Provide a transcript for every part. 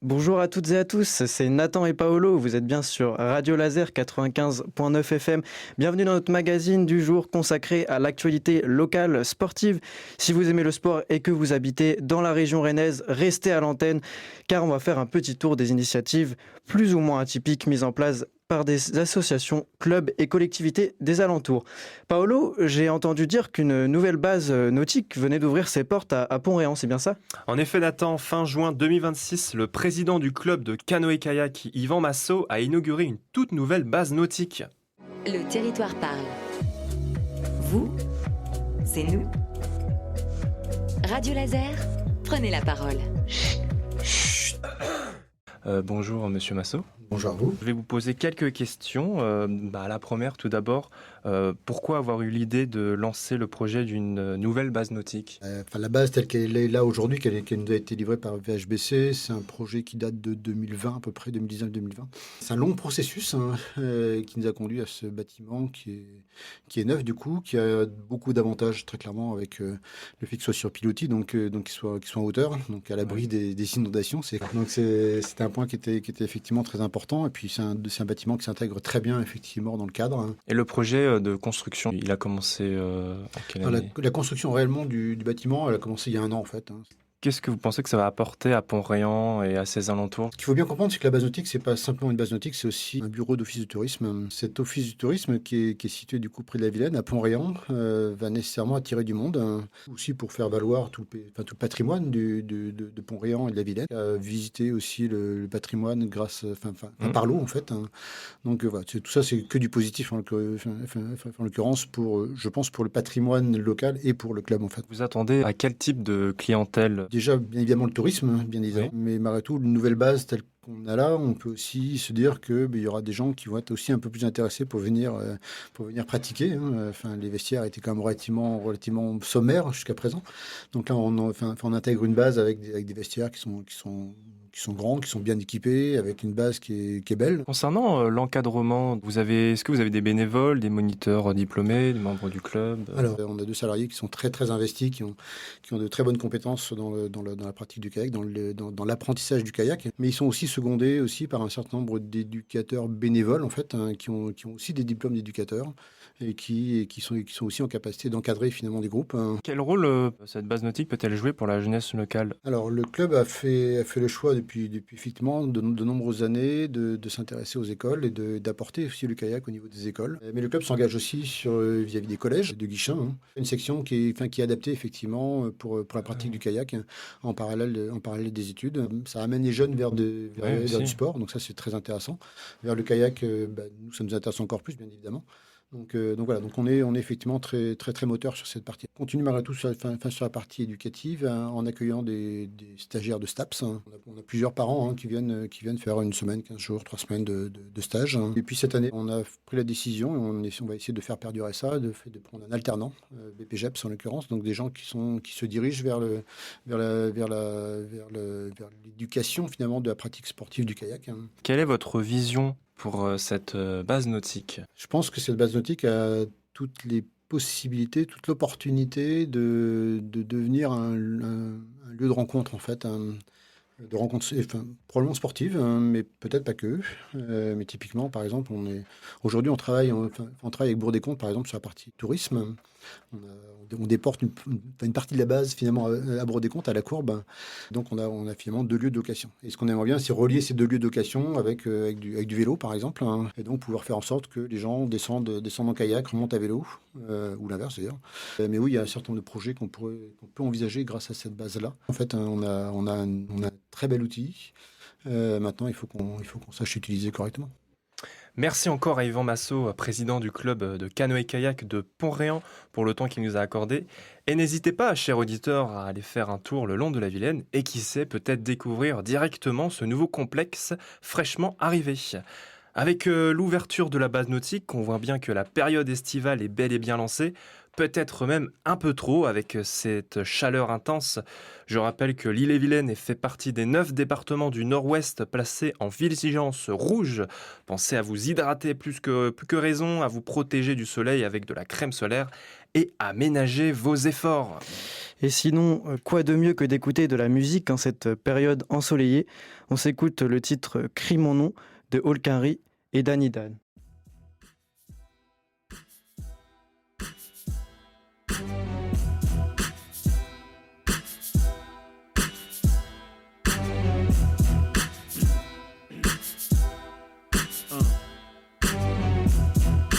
Bonjour à toutes et à tous, c'est Nathan et Paolo, vous êtes bien sur Radio Laser 95.9 FM. Bienvenue dans notre magazine du jour consacré à l'actualité locale sportive. Si vous aimez le sport et que vous habitez dans la région rennaise, restez à l'antenne car on va faire un petit tour des initiatives plus ou moins atypiques mises en place par des associations, clubs et collectivités des alentours. Paolo, j'ai entendu dire qu'une nouvelle base nautique venait d'ouvrir ses portes à Pont-Réan, c'est bien ça? En effet, Nathan, fin juin 2026, le président du club de canoë-kayak, Yvan Massot, a inauguré une toute nouvelle base nautique. Le territoire parle. Vous, c'est nous. Radio Laser, prenez la parole. Bonjour Monsieur Massot. Bonjour à vous. Je vais vous poser quelques questions. La première, tout d'abord, pourquoi avoir eu l'idée de lancer le projet d'une nouvelle base nautique? La base telle qu'elle est là aujourd'hui, qu'elle nous a été livrée par VHBC, c'est un projet qui date de 2020, à peu près 2019-2020. C'est un long processus qui nous a conduit à ce bâtiment qui est neuf du coup, qui a beaucoup d'avantages très clairement avec le fait qu'il soit sur pilotis, donc qu'il soit en hauteur, donc à l'abri des inondations. C'était un point qui était effectivement très important. Et puis c'est un bâtiment qui s'intègre très bien effectivement dans le cadre. Et le projet de construction, il a commencé en quelle année? La construction réellement du bâtiment, elle a commencé il y a un an en fait. Qu'est-ce que vous pensez que ça va apporter à Pont-Réan et à ses alentours? Ce qu'il faut bien comprendre, c'est que la base nautique, c'est pas simplement une base nautique, c'est aussi un bureau d'office du tourisme. Cet office du tourisme qui est situé du coup près de la Vilaine, à Pont-Réan, va nécessairement attirer du monde, aussi pour faire valoir tout le patrimoine de Pont-Réan et de la Vilaine, visiter aussi le patrimoine par l'eau en fait. Donc voilà, tout ça, c'est que du positif en l'occurrence je pense, pour le patrimoine local et pour le club en fait. Vous attendez à quel type de clientèle? Déjà, bien évidemment, le tourisme, bien évidemment. Oui. Mais malgré tout, une nouvelle base telle qu'on a là, on peut aussi se dire que il y aura des gens qui vont être aussi un peu plus intéressés pour venir pratiquer. Les vestiaires étaient quand même relativement sommaires jusqu'à présent. Donc là, on intègre une base avec des vestiaires qui sont grands, qui sont bien équipés, avec une base qui est belle. Concernant l'encadrement, est-ce que vous avez des bénévoles, des moniteurs diplômés, des membres du club? Alors, on a 2 salariés qui sont très très investis, qui ont de très bonnes compétences dans la pratique du kayak, dans l'apprentissage du kayak, mais ils sont aussi secondés aussi par un certain nombre d'éducateurs bénévoles en fait, qui ont aussi des diplômes d'éducateurs et qui sont aussi en capacité d'encadrer finalement des groupes. Quel rôle cette base nautique peut-elle jouer pour la jeunesse locale? Alors, le club a fait le choix depuis effectivement de nombreuses années de s'intéresser aux écoles et d'apporter aussi le kayak au niveau des écoles. Mais le club s'engage aussi vis-à-vis des collèges de Guichen, une section qui est adaptée effectivement pour la pratique du kayak en parallèle des études. Ça amène les jeunes vers du sport, donc ça c'est très intéressant. Vers le kayak, nous ça nous intéresse encore plus bien évidemment. Donc voilà, donc on est effectivement très très très moteur sur cette partie. On continue malgré tout sur la partie éducative en accueillant des stagiaires de STAPS. On a plusieurs parents qui viennent faire une semaine, 15 jours, 3 semaines de stage. Et puis cette année, on a pris la décision, et on va essayer de faire perdurer ça, de prendre un alternant, BPGEPS en l'occurrence, donc des gens qui se dirigent vers l'éducation finalement de la pratique sportive du kayak. Quelle est votre vision pour cette base nautique? Je pense que cette base nautique a toutes les possibilités, toute l'opportunité de devenir un lieu de rencontre en fait, de rencontres, probablement sportives, mais peut-être pas que. Mais typiquement, par exemple, aujourd'hui on travaille avec Bourg-des-Comptes par exemple sur la partie tourisme. On déporte une partie de la base finalement à Bourg-des-Comptes, à la Courbe. Donc on a finalement 2 lieux de location. Et ce qu'on aimerait bien, c'est relier ces 2 lieux de location avec du vélo par exemple, et donc pouvoir faire en sorte que les gens descendent en kayak, remontent à vélo, ou l'inverse d'ailleurs. Mais oui, il y a un certain nombre de projets qu'on peut envisager grâce à cette base-là. En fait, on a un très bel outil. Maintenant, il faut qu'on sache l'utiliser correctement. Merci encore à Yvan Massot, président du club de canoë-kayak de Pont-Réan, pour le temps qu'il nous a accordé. Et n'hésitez pas, chers auditeurs, à aller faire un tour le long de la Vilaine et qui sait, peut-être découvrir directement ce nouveau complexe fraîchement arrivé. Avec l'ouverture de la base nautique, on voit bien que la période estivale est bel et bien lancée. peut-être même un peu trop avec cette chaleur intense. Je rappelle que l'Ille-et-Vilaine fait partie des 9 départements du Nord-Ouest placés en vigilance rouge. Pensez à vous hydrater plus que raison, à vous protéger du soleil avec de la crème solaire et à ménager vos efforts. Et sinon, quoi de mieux que d'écouter de la musique en cette période ensoleillée? On s'écoute le titre Crie mon nom de Olkari et Danny Dan.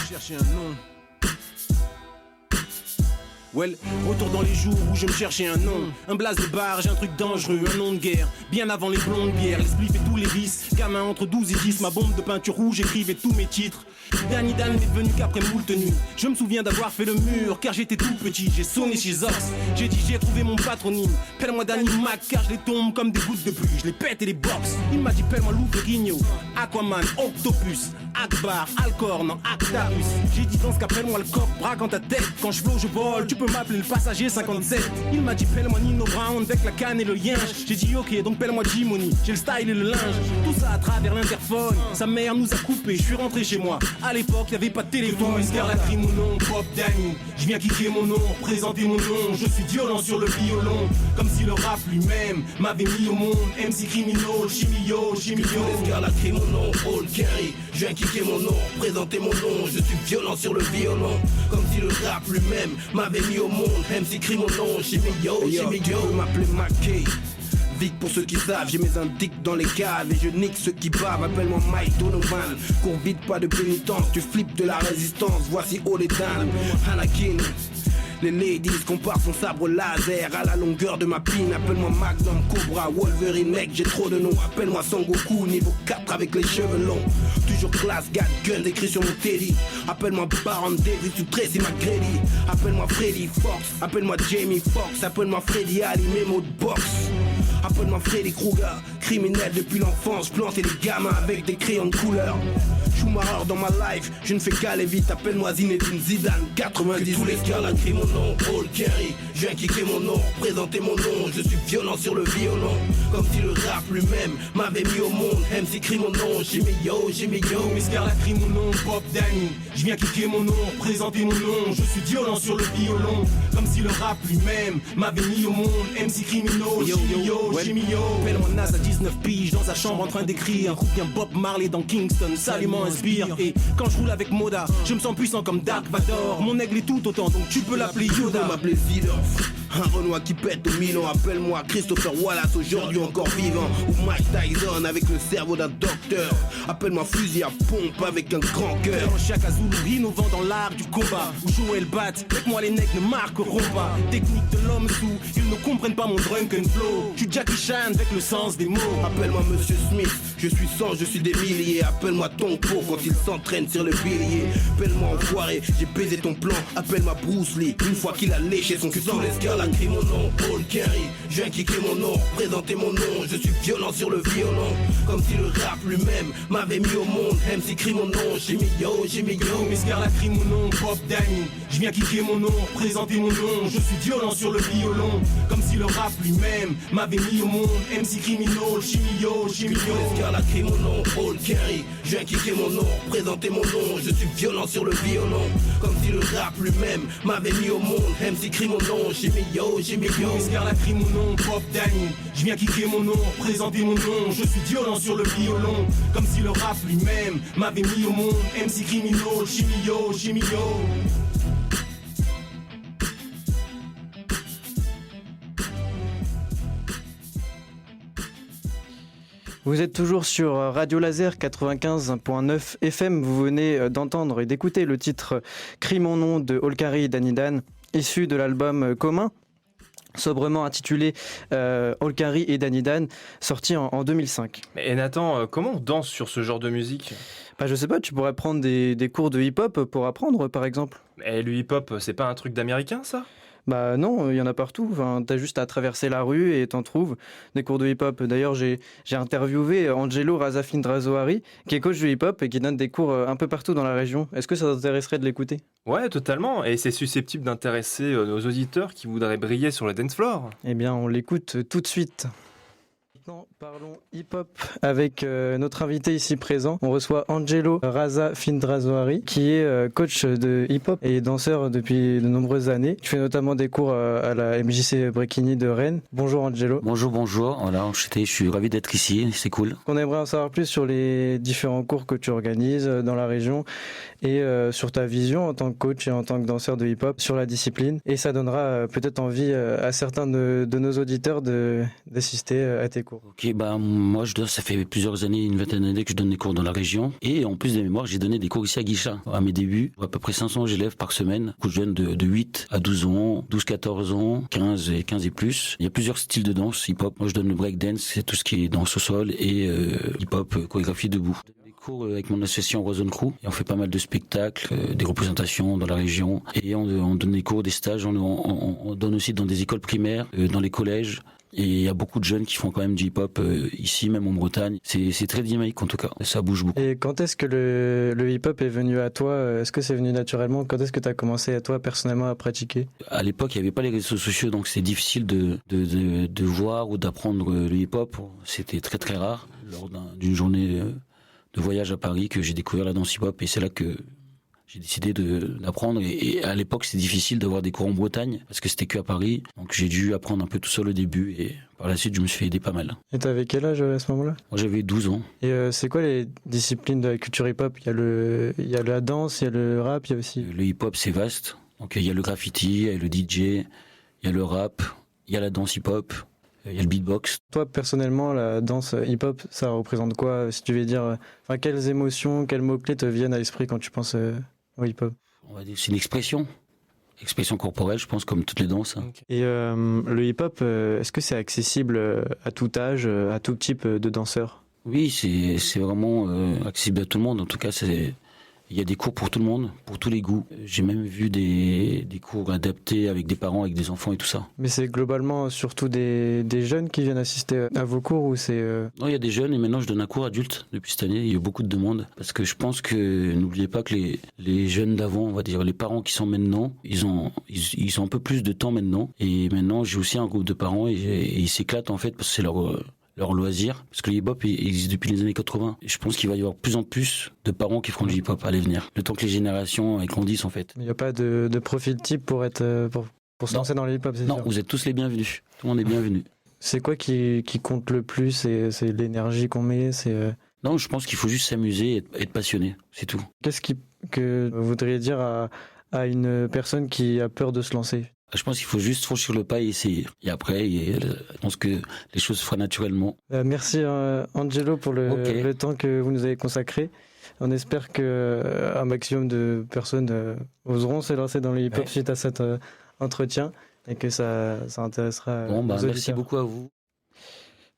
Chercher un nom. Well, retour dans les jours où je me cherchais un nom. Un blaze de barge, un truc dangereux, un nom de guerre. Bien avant les blondes bières, les spliffs et tous les vices. Gamin entre 12 et 10, ma bombe de peinture rouge, écrivait tous mes titres. Danny Dan n'est venu qu'après moult nuits. Je me souviens d'avoir fait le mur, car j'étais tout petit. J'ai sonné chez Ox, j'ai dit j'ai trouvé mon patronyme. Pelle-moi Danny Mac, car je les tombe comme des gouttes de pluie. Je les pète et les boxe. Il m'a dit pelle-moi Lou Ferrigno, Aquaman, Octopus, Akbar, Alcor, non Actarus. J'ai dit dans ce qu'appelle-moi le coq, braque en ta tête. Quand je flow, je vole, tu peux m'appeler le passager 57. Il m'a dit pelle-moi Nino Brown avec la canne et le yinche. J'ai dit ok, donc pelle-moi Jimony, j'ai le style et le linge. Tout ça à travers l'interphone, sa mère nous a coupé. Je suis rentré chez moi, à l'époque y'avait pas de téléphone. Escar la crie mon nom, Pop Danny. Je viens kicker mon nom, présenter mon nom. Je suis violent sur le violon, comme si le rap lui-même m'avait mis au monde. MC Criminal, Chimio. Escar la crie mon nom, Olkari. Je viens kicker mon nom, présenter mon nom. Je suis violent sur le violon, comme si le rap lui-même m'avait mis au monde. MC crie mon nom, Chimio. M'appeler Mackay. Vic pour ceux qui savent, j'ai mes indiques dans les caves et je nique ceux qui bavent. Appelle-moi Mike Donovan, cours vite, pas de pénitence. Tu flippes de la résistance, voici Oledan, Anakin. Les ladies comparent son sabre laser à la longueur de ma pine. Appelle-moi Magnum, Cobra, Wolverine, mec, j'ai trop de noms. Appelle-moi Sangoku, niveau 4 avec les cheveux longs. Toujours classe, gat, gun, écrit sur mon teddy. Appelle-moi Baron Davis ou Tracy McGrady. Appelle-moi Freddy Fox, appelle-moi Jamie Foxx. Appelle-moi Freddy Ali, mémo de boxe. Appelle-moi Freddy Krueger, criminel depuis l'enfance. Planter les gamins avec des crayons de couleur. Schumacher dans ma life, je ne fais qu'aller vite. Appelle-moi Zinedine Zidane, 90. Que tous les gars la crient mon nom, Olkari. Je viens kicker mon nom, présenter mon nom. Je suis violent sur le violon, comme si le rap lui-même m'avait mis au monde. MC crie mon nom, Chimio. Escar la crie mon nom, Pop Danny. Je viens kicker mon nom, présenter mon nom. Je suis violent sur le violon, comme si le rap lui-même m'avait mis au monde. MC Criminal, Chimio. Pelle-moi Nas à 19 piges dans sa chambre en train d'écrire. Ou bien Bob Marley dans Kingston, salument inspire. Et quand je roule avec Moda, je me sens puissant comme Dark Vador. Mon aigle est tout autant, donc tu peux l'appeler Yoda. M'appeler Zidorf, un Renoir qui pète au Milan. Appelle-moi Christopher Wallace, aujourd'hui encore vivant. Ou Mike Tyson avec le cerveau d'un docteur. Appelle-moi fusil à pompe avec un grand cœur. Chaka Zulu, innovant dans l'art du combat. Où Joël bat, avec moi les nègres ne marqueront pas. Technique de l'homme sous, ils ne comprennent pas mon drunken flow. Je suis Jackie Chan avec le sens des mots. Appelle-moi Monsieur Smith, je suis 100, je suis des milliers. Appelle-moi Tonko quand il s'entraîne sur le pilier. Appelle-moi enfoiré, j'ai baisé ton plan. Appelle-moi Bruce Lee, une fois qu'il a léché son sang. L'escar la crie mon nom, Olkari. Je viens kicker mon nom, présenter mon nom. Je suis violent sur le violon, comme si le rap lui-même m'avait mis au monde. MC crie mon nom, Chimio. Escar la crie mon nom, Pop Danny. Je viens kicker mon nom, présenter mon nom. Je suis violent sur le violon, comme si le rap lui-même m'avait mis au monde. MC Criminal, Chimio. Escar la crie mon nom, Olkari. Je viens kicker mon nom, présenter mon nom. Je suis violent sur le violon, comme si le rap lui-même m'avait mis au monde. MC crie mon nom, Chimio. Escar la crie mon nom, Pop Danny. Je viens kicker mon nom, présenter mon nom. Je suis violent sur le violon, comme si le rap lui-même m'avait mis au monde. MC Criminal, Chimio. Vous êtes toujours sur Radio Laser 95.9 FM. Vous venez d'entendre et d'écouter le titre Crie mon nom de Olkari et Danny Dan, issu de l'album commun, sobrement intitulé Olkari et Danny Dan, sorti en 2005. Et Nathan, comment on danse sur ce genre de musique ? Je sais pas, tu pourrais prendre des cours de hip-hop pour apprendre par exemple. Et le hip-hop, c'est pas un truc d'américain ça ? Bah non, il y en a partout. Enfin, t'as juste à traverser la rue et t'en trouves des cours de hip-hop. D'ailleurs, j'ai interviewé Angelo Razafindrazoari, qui est coach de hip-hop et qui donne des cours un peu partout dans la région. Est-ce que ça t'intéresserait de l'écouter? Ouais, totalement. Et c'est susceptible d'intéresser nos auditeurs qui voudraient briller sur le dance floor. Eh bien, on l'écoute tout de suite. Maintenant, parlons hip-hop avec notre invité ici présent. On reçoit Angelo Razafindrazoari, qui est coach de hip-hop et danseur depuis de nombreuses années. Tu fais notamment des cours à la MJC Bréquigny de Rennes. Bonjour Angelo. Bonjour. Voilà, enchanté, je suis ravi d'être ici, c'est cool. On aimerait en savoir plus sur les différents cours que tu organises dans la région et sur ta vision en tant que coach et en tant que danseur de hip-hop sur la discipline. Et ça donnera peut-être envie à certains de nos auditeurs d'assister à tes cours. Ok, moi ça fait plusieurs années, une vingtaine d'années que je donne des cours dans la région. Et en plus des mémoires, j'ai donné des cours ici à Guichat. À mes débuts, à peu près 500 élèves par semaine. Je donne de 8 à 12 ans, 12-14 ans, 15 et plus. Il y a plusieurs styles de danse hip-hop. Moi je donne le breakdance, c'est tout ce qui est danse au sol et hip-hop, chorégraphie debout. Cours avec mon association Roison Crew et on fait pas mal de spectacles, des représentations dans la région et on donne des cours, des stages, on donne aussi dans des écoles primaires, dans les collèges. Et il y a beaucoup de jeunes qui font quand même du hip-hop ici, même en Bretagne. C'est très dynamique en tout cas, ça bouge beaucoup. Et quand est-ce que le hip-hop est venu à toi? Est-ce que c'est venu naturellement? Quand est-ce que tu as commencé à toi personnellement à pratiquer? À l'époque, il n'y avait pas les réseaux sociaux, donc c'est difficile de voir ou d'apprendre le hip-hop. C'était très très rare. Lors d'une journée de voyage à Paris que j'ai découvert la danse hip-hop et c'est là que j'ai décidé d'apprendre. Et à l'époque, c'est difficile d'avoir des cours en Bretagne parce que c'était que à Paris. Donc j'ai dû apprendre un peu tout seul au début et par la suite, je me suis fait aider pas mal. Et t'avais quel âge à ce moment-là? Moi, j'avais 12 ans. Et c'est quoi les disciplines de la culture hip-hop? Il y a la danse, il y a le rap, il y a aussi... Le hip-hop, c'est vaste. Donc il y a le graffiti, il y a le DJ, il y a le rap, il y a la danse hip-hop. Il y a le beatbox. Toi, personnellement, la danse hip-hop, ça représente quoi? Si tu veux dire, quelles émotions, quels mots-clés te viennent à l'esprit quand tu penses au hip-hop? On va dire c'est une expression corporelle, je pense, comme toutes les danses. Okay. Et le hip-hop, est-ce que c'est accessible à tout âge, à tout type de danseur? Oui, c'est vraiment accessible à tout le monde. En tout cas, il y a des cours pour tout le monde, pour tous les goûts. J'ai même vu des cours adaptés avec des parents, avec des enfants et tout ça. Mais c'est globalement surtout des jeunes qui viennent assister à vos cours ou c'est... Non, il y a des jeunes et maintenant je donne un cours adulte depuis cette année. Il y a beaucoup de demandes parce que je pense que, n'oubliez pas que les jeunes d'avant, on va dire les parents qui sont maintenant, ils ont un peu plus de temps maintenant. Et maintenant, j'ai aussi un groupe de parents et ils s'éclatent en fait parce que c'est leur loisir, parce que le hip-hop existe depuis les années 80. Et je pense qu'il va y avoir de plus en plus de parents qui feront du hip-hop à l'avenir, le temps que les générations grandissent en fait. Il n'y a pas de profil type pour se lancer dans le hip-hop, c'est sûr? Non, vous êtes tous les bienvenus. Tout le monde est bienvenu. C'est c'est qui compte le plus? C'est l'énergie qu'on met? Non, je pense qu'il faut juste s'amuser et être passionné, c'est tout. Qu'est-ce que vous voudriez dire à une personne qui a peur de se lancer? Je pense qu'il faut juste franchir le pas et essayer. Et après, je pense que les choses se feront naturellement. Merci Angelo pour le temps que vous nous avez consacré. On espère qu'un maximum de personnes oseront se lancer dans le hip-hop suite à cet entretien et que ça intéressera nos auditeurs. Merci beaucoup à vous.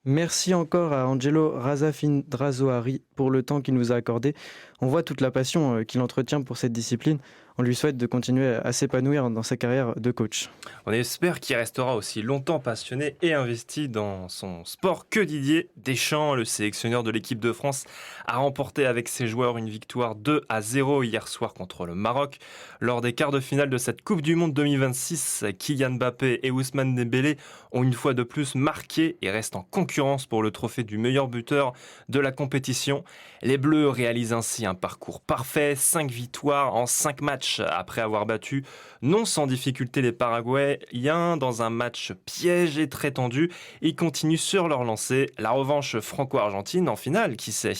Merci encore à Angelo Razafindrazoari pour le temps qu'il nous a accordé. On voit toute la passion qu'il entretient pour cette discipline. On lui souhaite de continuer à s'épanouir dans sa carrière de coach. On espère qu'il restera aussi longtemps passionné et investi dans son sport que Didier Deschamps, le sélectionneur de l'équipe de France, a remporté avec ses joueurs une victoire 2-0 hier soir contre le Maroc. Lors des quarts de finale de cette Coupe du Monde 2026, Kylian Mbappé et Ousmane Dembélé ont une fois de plus marqué et restent en concurrence pour le trophée du meilleur buteur de la compétition. Les Bleus réalisent ainsi un parcours parfait, 5 victoires en 5 matchs après avoir battu non sans difficulté les Paraguayens dans un match piège et très tendu. Ils continuent sur leur lancée. La revanche franco-argentine en finale, qui sait?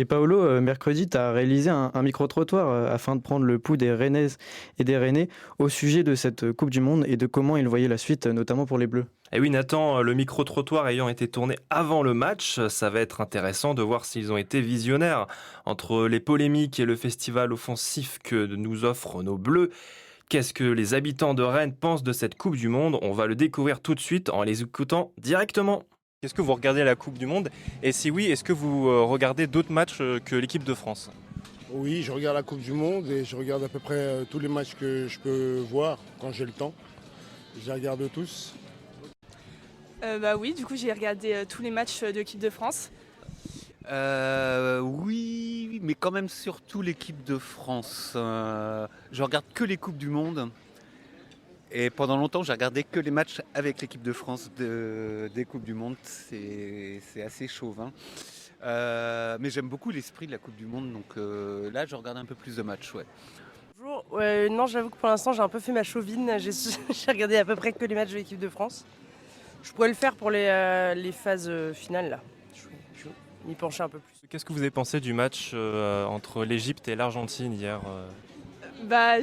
Et Paolo, mercredi, tu as réalisé un micro-trottoir afin de prendre le pouls des Rennaises et des Rennais au sujet de cette Coupe du Monde et de comment ils voyaient la suite, notamment pour les Bleus. Et oui Nathan, le micro-trottoir ayant été tourné avant le match, ça va être intéressant de voir s'ils ont été visionnaires. Entre les polémiques et le festival offensif que nous offrent nos Bleus, qu'est-ce que les habitants de Rennes pensent de cette Coupe du Monde? On va le découvrir tout de suite en les écoutant directement. Est-ce que vous regardez la Coupe du Monde? Et si oui, est-ce que vous regardez d'autres matchs que l'équipe de France? Oui, je regarde la Coupe du Monde et je regarde à peu près tous les matchs que je peux voir quand j'ai le temps. Je les regarde tous. Oui, du coup j'ai regardé tous les matchs de l'équipe de France. Oui, mais quand même surtout l'équipe de France. Je regarde que les Coupes du Monde. Et pendant longtemps, j'ai regardé que les matchs avec l'équipe de France des Coupes du Monde. C'est assez chauvin. Mais j'aime beaucoup l'esprit de la Coupe du Monde. Donc là, je regarde un peu plus de matchs. Ouais. Bonjour. Non, j'avoue que pour l'instant, j'ai un peu fait ma chauvine. J'ai regardé à peu près que les matchs de l'équipe de France. Je pourrais le faire pour les phases finales, là. Je m'y pencher un peu plus. Qu'est-ce que vous avez pensé du match entre l'Égypte et l'Argentine hier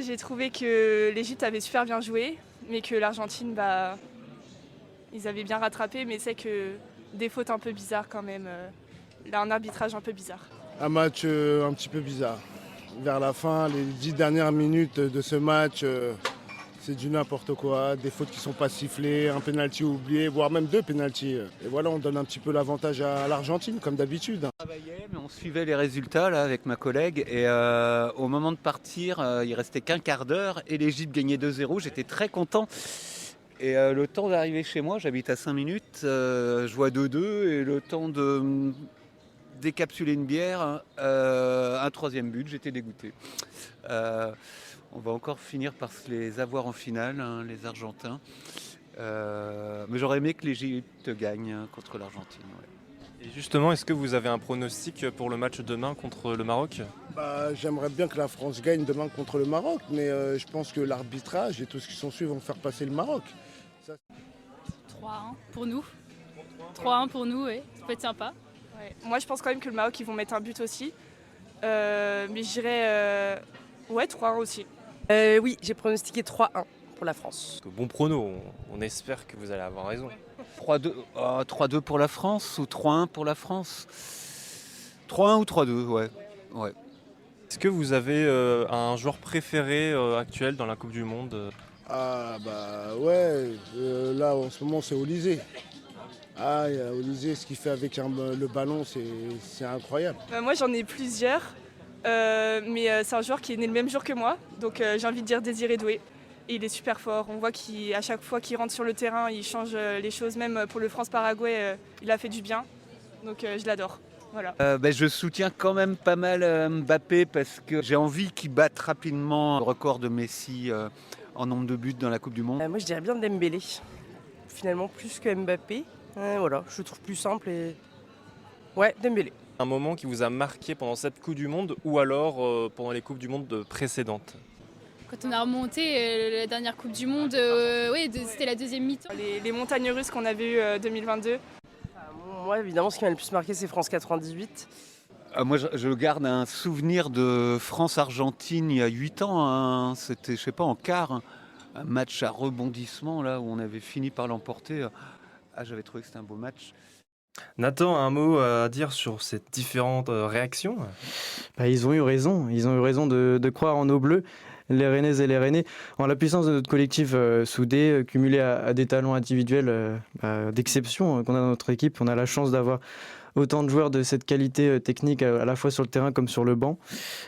J'ai trouvé que l'Égypte avait super bien joué, mais que l'Argentine, ils avaient bien rattrapé, mais c'est que des fautes un peu bizarres quand même. Là, un arbitrage un peu bizarre. Un match un petit peu bizarre. Vers la fin, les 10 dernières minutes de ce match, c'est du n'importe quoi. Des fautes qui ne sont pas sifflées, un pénalty oublié, voire même 2 pénaltys. Et voilà, on donne un petit peu l'avantage à l'Argentine, comme d'habitude. On travaillait, mais on suivait les résultats là, avec ma collègue. Et au moment de partir, il restait qu'un quart d'heure et l'Égypte gagnait 2-0. J'étais très content. Et le temps d'arriver chez moi, j'habite à 5 minutes, je vois 2-2 et le temps de décapsuler une bière, un 3e but, j'étais dégoûté. On va encore finir par se les avoir en finale, hein, les Argentins. Mais j'aurais aimé que l'Égypte gagne contre l'Argentine. Ouais. Et justement, est-ce que vous avez un pronostic pour le match demain contre le Maroc ? J'aimerais bien que la France gagne demain contre le Maroc, mais je pense que l'arbitrage et tout ce qui s'en suit vont faire passer le Maroc. 3-1 pour nous. 3-1 pour nous, oui. Ça peut être sympa. Ouais. Moi, je pense quand même que le Maroc, ils vont mettre un but aussi. Mais je dirais 3-1 aussi. Oui, j'ai pronostiqué 3-1 pour la France. Bon prono, on espère que vous allez avoir raison. 3-2 pour la France ou 3-1 pour la France ? 3-1 ou 3-2, ouais. Est-ce que vous avez un joueur préféré actuel dans la Coupe du Monde ? Là en ce moment c'est Olysée. Olysée, ce qu'il fait avec le ballon, c'est incroyable. Moi j'en ai plusieurs, mais c'est un joueur qui est né le même jour que moi, donc j'ai envie de dire Désiré Doué. Et il est super fort, on voit qu'à chaque fois qu'il rentre sur le terrain, il change les choses, même pour le France-Paraguay, il a fait du bien, donc je l'adore. Voilà. Je soutiens quand même pas mal Mbappé parce que j'ai envie qu'il batte rapidement le record de Messi en nombre de buts dans la Coupe du Monde. Moi je dirais bien Dembélé, finalement plus que Mbappé. Voilà, je le trouve plus simple et... Ouais, Dembélé. Un moment qui vous a marqué pendant cette Coupe du Monde ou alors pendant les Coupes du Monde précédentes ? Quand on a remonté la dernière Coupe du Monde, c'était la deuxième mi-temps. Les montagnes russes qu'on avait eues 2022. Moi, évidemment, ce qui m'a le plus marqué, c'est France 98. Moi, je garde un souvenir de France-Argentine il y a 8 ans. Hein. C'était, je sais pas, en quart. Un match à rebondissement, là, où on avait fini par l'emporter. J'avais trouvé que c'était un beau match. Nathan, un mot à dire sur ces différentes réactions ? Ils ont eu raison. Ils ont eu raison de croire en nos bleus. Les Rennaises et les Rennais, en la puissance de notre collectif soudé, cumulé à des talents individuels d'exception qu'on a dans notre équipe. On a la chance d'avoir autant de joueurs de cette qualité technique à la fois sur le terrain comme sur le banc.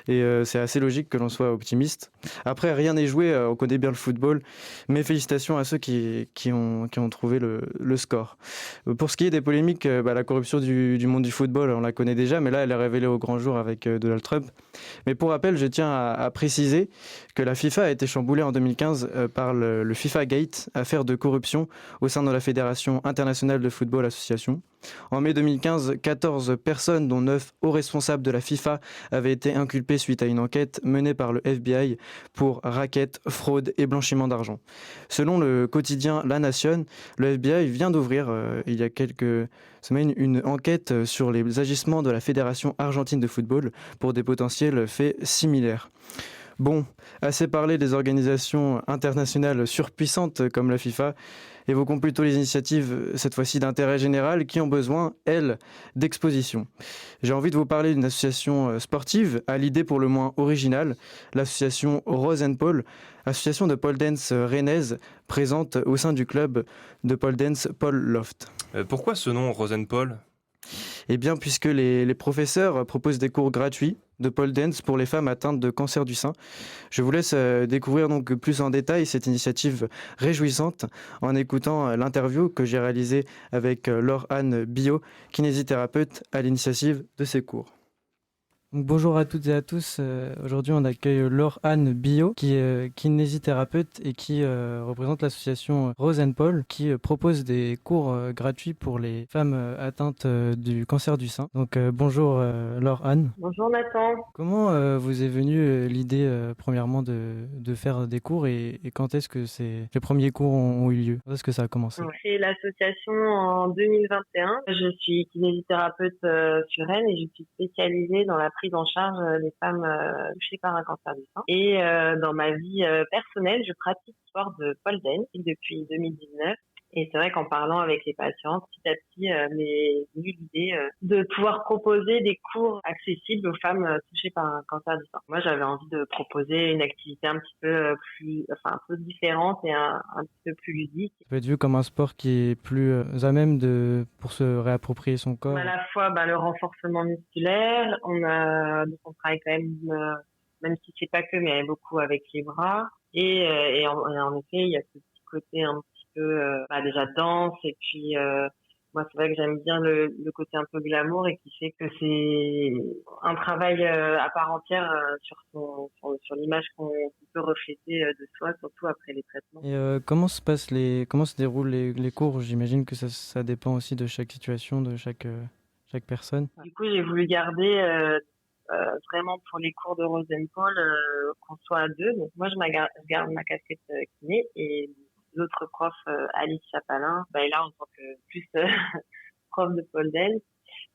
Et c'est assez logique que l'on soit optimiste. Après, rien n'est joué, on connaît bien le football. Mais félicitations à ceux qui ont trouvé le score. Pour ce qui est des polémiques, la corruption du monde du football, on la connaît déjà, mais là, elle est révélée au grand jour avec Donald Trump. Mais pour rappel, je tiens à préciser que la FIFA a été chamboulée en 2015 par le FIFA Gate, affaire de corruption au sein de la Fédération internationale de football association. En mai 2015, 14 personnes, dont 9 hauts responsables de la FIFA, avaient été inculpées suite à une enquête menée par le FBI pour racket, fraude et blanchiment d'argent. Selon le quotidien La Nation, le FBI vient d'ouvrir, il y a quelques semaines, une enquête sur les agissements de la Fédération argentine de football pour des potentiels faits similaires. Bon, assez parlé des organisations internationales surpuissantes comme la FIFA. Évoquons plutôt les initiatives, cette fois-ci d'intérêt général, qui ont besoin, elles, d'exposition. J'ai envie de vous parler d'une association sportive, à l'idée pour le moins originale, l'association Rose & Paul, association de pole dance rennaise, présente au sein du club de pole dance Paul Loft. Pourquoi ce nom Rose & Paul ? Eh bien, puisque les professeurs proposent des cours gratuits de pole dance pour les femmes atteintes de cancer du sein. Je vous laisse découvrir donc plus en détail cette initiative réjouissante en écoutant l'interview que j'ai réalisée avec Laure-Anne Billot, kinésithérapeute à l'initiative de ces cours. Donc, bonjour à toutes et à tous. Aujourd'hui, on accueille Laure-Anne Billot, qui est kinésithérapeute et qui représente l'association Rose and Paul, qui propose des cours gratuits pour les femmes atteintes du cancer du sein. Donc, bonjour Laure-Anne. Bonjour Nathan. Comment vous est venue l'idée, premièrement, de faire des cours et quand est-ce que les premiers cours ont eu lieu? Quand est-ce que ça a commencé? J'ai créé l'association en 2021. Je suis kinésithérapeute sur Rennes et je suis spécialisée dans la prise en charge des femmes touchées par un cancer du sein. Et dans ma vie personnelle, je pratique le sport de pole dance depuis 2019. Et c'est vrai qu'en parlant avec les patients, petit à petit, m'est venue l'idée de pouvoir proposer des cours accessibles aux femmes touchées par un cancer du sein. Moi, j'avais envie de proposer une activité un petit peu un peu différente et un petit peu plus ludique. Ça peut être vu comme un sport qui est plus à même pour se réapproprier son corps. À la fois, le renforcement musculaire, on travaille quand même si c'est pas que, mais beaucoup avec les bras. Et en effet, il y a ce petit côté un petit peu déjà danse et puis moi c'est vrai que j'aime bien le côté un peu glamour et qui fait que c'est un travail à part entière sur l'image qu'on peut refléter de soi, surtout après les traitements. Et comment se déroulent les cours? J'imagine que ça dépend aussi de chaque situation, de chaque personne. Du coup, j'ai voulu garder vraiment pour les cours de Rose and Paul qu'on soit à deux. Donc moi je garde ma casquette kiné et l'autre prof, Alice Chapalin, est là en tant que plus prof de pole dance.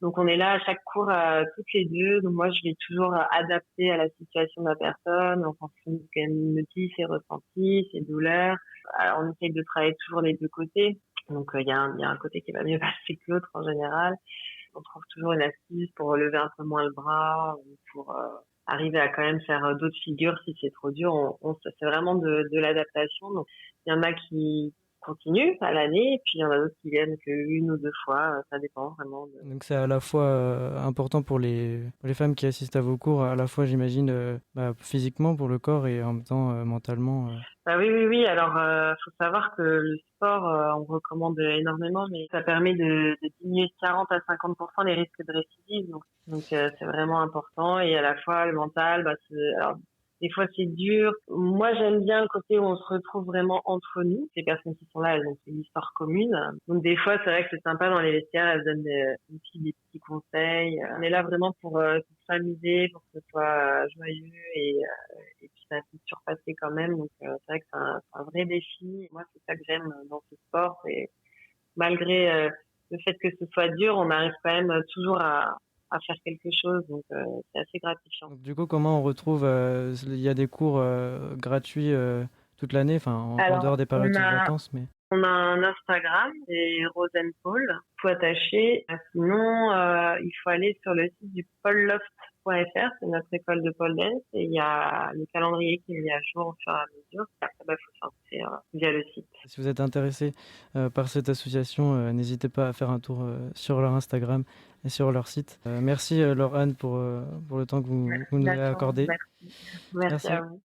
Donc on est là à chaque cours toutes les deux. Donc moi je vais toujours adapter à la situation de la personne en fonction de ce qu'elle me dit, ses ressentis, ses douleurs. Alors, on essaye de travailler toujours les deux côtés. Donc il y a un côté qui va mieux passer que l'autre en général. On trouve toujours une astuce pour relever un peu moins le bras, ou pour arriver à quand même faire d'autres figures si c'est trop dur. C'est vraiment de l'adaptation. Donc, il y en a qui continuent à l'année, et puis il y en a d'autres qui viennent qu'une ou deux fois. Ça dépend vraiment. Donc c'est à la fois important pour les femmes qui assistent à vos cours, à la fois j'imagine physiquement pour le corps et en même temps mentalement. Oui. Alors, faut savoir que le sport, on recommande énormément, mais ça permet de diminuer de 40 à 50% les risques de récidive. Donc c'est vraiment important. Et à la fois, le mental, alors, des fois, c'est dur. Moi, j'aime bien le côté où on se retrouve vraiment entre nous. Ces personnes qui sont là, elles ont une histoire commune. Donc, des fois, c'est vrai que c'est sympa dans les vestiaires. Elles donnent aussi des petits conseils. On est là vraiment pour s'amuser, pour que ce soit joyeux et puis ça peut surpasser quand même. Donc, c'est vrai que c'est un vrai défi. Moi, c'est ça que j'aime dans ce sport. C'est malgré le fait que ce soit dur, on arrive quand même toujours à faire quelque chose, donc c'est assez gratifiant. Donc, du coup, comment on retrouve il y a des cours gratuits toute l'année, en dehors des périodes de vacances, mais... On a un Instagram, c'est Rose and Paul, tout attaché. Sinon, il faut aller sur le site du poleloft.fr, c'est notre école de pole dance, et il y a le calendrier qui est mis à jour au fur et à mesure. Il faut s'inscrire via le site. Si vous êtes intéressé par cette association, n'hésitez pas à faire un tour sur leur Instagram et sur leur site. Merci Laure-Anne pour le temps que vous nous avez accordé. Merci à vous.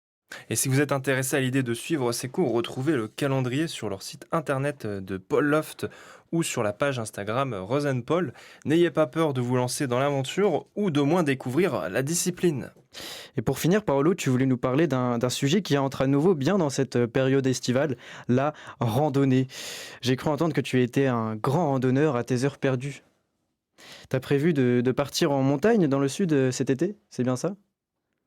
Et si vous êtes intéressé à l'idée de suivre ces cours, retrouvez le calendrier sur leur site internet de Pole Loft ou sur la page Instagram Rose and Paul. N'ayez pas peur de vous lancer dans l'aventure ou d'au moins découvrir la discipline. Et pour finir, Paolo, tu voulais nous parler d'un sujet qui entre à nouveau bien dans cette période estivale, la randonnée. J'ai cru entendre que tu étais un grand randonneur à tes heures perdues. T'as prévu de partir en montagne dans le sud cet été, c'est bien ça ?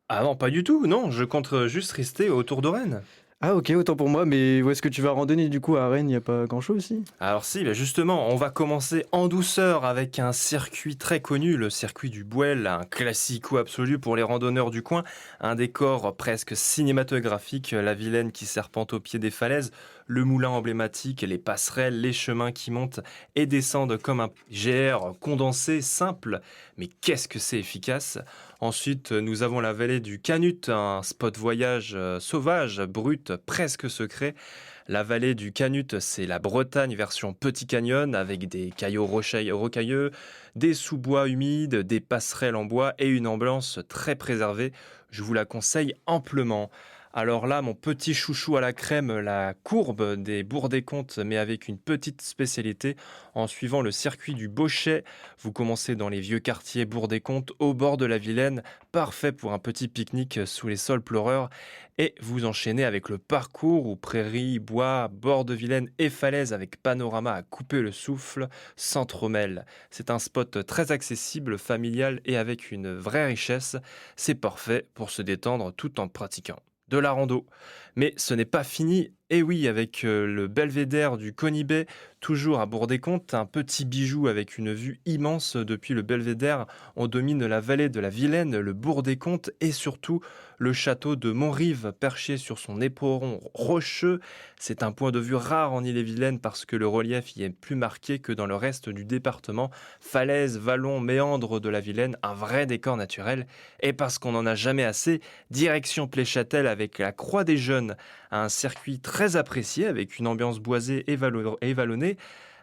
Ah non, pas du tout, non, je compte juste rester autour de Rennes. Ah ok, autant pour moi, mais où est-ce que tu vas randonner du coup à Rennes? Il n'y a pas grand-chose aussi. Alors si, justement, on va commencer en douceur avec un circuit très connu, le circuit du Bouel, un classico absolu pour les randonneurs du coin, un décor presque cinématographique, la Vilaine qui serpente au pied des falaises, le moulin emblématique, les passerelles, les chemins qui montent et descendent comme un GR condensé, simple, mais qu'est-ce que c'est efficace. Ensuite, nous avons la vallée du Canut, un spot voyage sauvage, brut, presque secret. La vallée du Canut, c'est la Bretagne version Petit Canyon avec des cailloux rocailleux, des sous-bois humides, des passerelles en bois et une ambiance très préservée. Je vous la conseille amplement. Alors là, mon petit chouchou à la crème, la courbe des Bourgs-des-Comtes, mais avec une petite spécialité. En suivant le circuit du Bochet, vous commencez dans les vieux quartiers Bourgs-des-Comtes, au bord de la Vilaine, parfait pour un petit pique-nique sous les sols pleureurs. Et vous enchaînez avec le parcours où prairies, bois, bord de Vilaine et falaises avec panorama à couper le souffle, Centromel. C'est un spot très accessible, familial et avec une vraie richesse. C'est parfait pour se détendre tout en pratiquant de la rando. Mais ce n'est pas fini. Et oui, avec le belvédère du Conibet, toujours à Bourg-des-Comtes, un petit bijou avec une vue immense depuis le belvédère. On domine la vallée de la Vilaine, le Bourg-des-Comtes et surtout le château de Montrive, perché sur son éperon rocheux. C'est un point de vue rare en Ille-et-Vilaine parce que le relief y est plus marqué que dans le reste du département. Falaises, vallons, méandres de la Vilaine, un vrai décor naturel. Et parce qu'on n'en a jamais assez, direction Pléchâtel avec la Croix des Jeunes, un circuit très apprécié avec une ambiance boisée et vallonnée.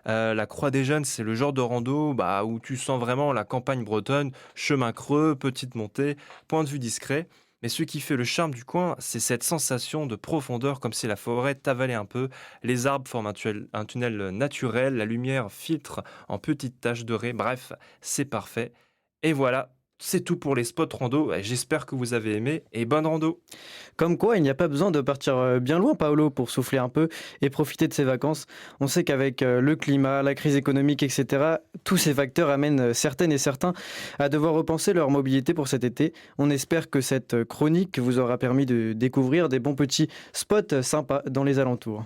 La Croix des Jeunes, c'est le genre de rando où tu sens vraiment la campagne bretonne, chemin creux, petite montée, point de vue discret. Mais ce qui fait le charme du coin, c'est cette sensation de profondeur, comme si la forêt t'avalait un peu. Les arbres forment un tunnel naturel, la lumière filtre en petites taches dorées. Bref, c'est parfait. Et voilà, c'est tout pour les spots rando. J'espère que vous avez aimé et bonne rando. Comme quoi, il n'y a pas besoin de partir bien loin, Paolo, pour souffler un peu et profiter de ses vacances. On sait qu'avec le climat, la crise économique, etc., tous ces facteurs amènent certaines et certains à devoir repenser leur mobilité pour cet été. On espère que cette chronique vous aura permis de découvrir des bons petits spots sympas dans les alentours.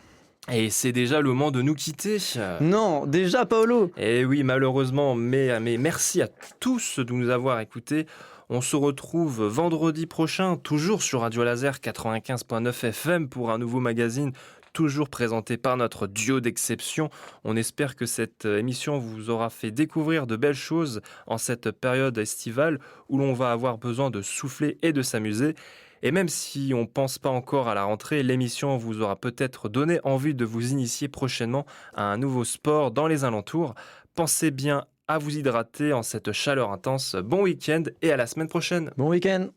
Et c'est déjà le moment de nous quitter. Non, déjà Paolo. Et oui, malheureusement, mais merci à tous de nous avoir écoutés. On se retrouve vendredi prochain, toujours sur Radio Laser 95.9 FM pour un nouveau magazine, toujours présenté par notre duo d'exception. On espère que cette émission vous aura fait découvrir de belles choses en cette période estivale où l'on va avoir besoin de souffler et de s'amuser. Et même si on ne pense pas encore à la rentrée, l'émission vous aura peut-être donné envie de vous initier prochainement à un nouveau sport dans les alentours. Pensez bien à vous hydrater en cette chaleur intense. Bon week-end et à la semaine prochaine. Bon week-end.